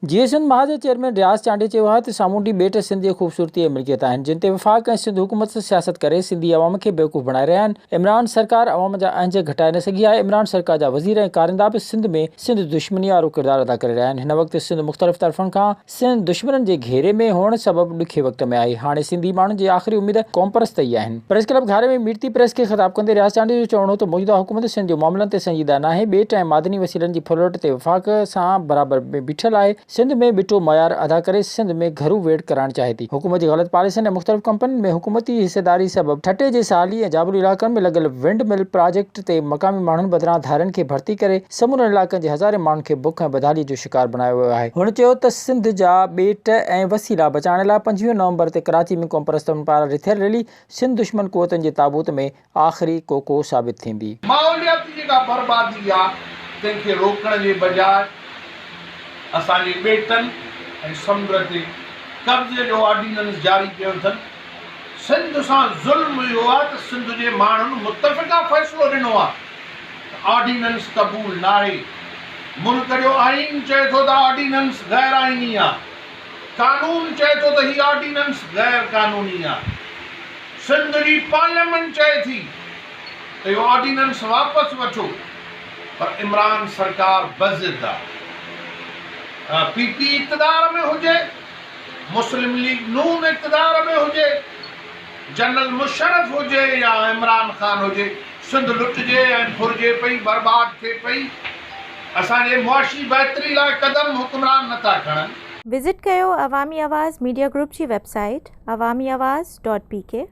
जीअं सिंध महाज चेयरमैन रियाज़ चांडे चयो आहे त सामूंडी ॿेट सिंध जी ख़ूबसूरती ऐं मिल्कियत आहिनि जिन ते वफ़ाक़ ऐं सिंध हुकूमत सियासत करे सिंधी अवाम खे बेवकूफ़ बणाए रहिया आहिनि। इमरान सरकार अवाम जा अंज घटाए न सघी आहे। इमरान सरकार जा वज़ीर ऐं कारिंदा बि सिंध में सिंध दुश्मनी वारो किरदारु अदा करे रहिया आहिनि। हिन वक़्तु सिंध मुख़्तलिफ़ तरफ़नि खां सिंध दुश्मननि जे घेरे में हुअण सबबि ॾुखे वक़्त में आई। हाणे सिंधी माण्हुनि जी आख़िरी उमेद क़ौम परस्त ई आहिनि। प्रेस क्लब घारे में मीरती प्रेस खे ख़िताब कंदे रियाज़ चांडे जो चवणो त मौजूदा हुकूमत सिंध जे मामलनि ते संजीदा नाहे। ॿेट ऐं मादनी वसीलनि जी फुलवट ते वफ़ाक़ सां बराबरि में बीठल आहे। सिंध में ॿिटो मयार अदा करे सिंध में घरू वेट कराइण चाहे थी। हुकूमत जी ग़लत पॉलिसियुनि ऐं मुख़्तलिफ़ कंपनियुनि में हुकूमती हिसेदारी सबबि ठटे जे साली ऐं जाबलू इलाइक़नि में लॻल विंड मिल प्रोजेक्ट ते मक़ामी माण्हुनि बदिरां धारियुनि खे भर्ती करे समूरनि इलाइक़नि जे हज़ारे माण्हुनि खे बुख ऐं बदहाली जो शिकार बनायो वियो आहे। हुन चयो त सिंध जा ॿेट ऐं वसीला बचाइण लाइ 25 नवंबर ते कराची में क़ौम परस्तनि पारां रिथियल रैली सिंध दुश्मन क़ुवतनि जे ताबूत में आख़िरी कोको साबित थींदी। माहौलियाती जेका बर्बादी आहे तंहिंखे रोकण जे बजाय असांजे ॿेटनि ऐं समुंड ते कब्ज़े जो ऑर्डिनेंस जारी कयो अथनि। सिंध सां ज़ुल्म इहो आहे त सिंध जे माण्हुनि मुतफ़िक़ा फ़ैसिलो ॾिनो आहे ऑर्डिनेंस क़बूल न आहे। मुल्क जो आइन चए थो त ऑर्डिनेंस गैर आइनी आहे। कानून चए थो त हीअ ऑर्डिनेंस गैर कानूनी आहे। सिंध जी पार्लियामेंट चए थी त इहो ऑर्डिनेंस वापसि वठो, पर इमरान सरकार बज़िद आहे। पीपी इक़्तिदार में हुजे, मुस्लिम लीग नून इक़्तिदार में हुजे, जनरल मुशर्रफ हुजे या इमरान ख़ान हुजे, सिंध लुटिजे ऐं फुरिजे पई, बर्बाद थिए पई। असांजे मुआशी बहितरी लाइ क़दम हुक्मरान नथा खणनि। विज़िट कयो अवामी आवाज़ मीडिया ग्रुप जी वेबसाइट awamiawaz.pk।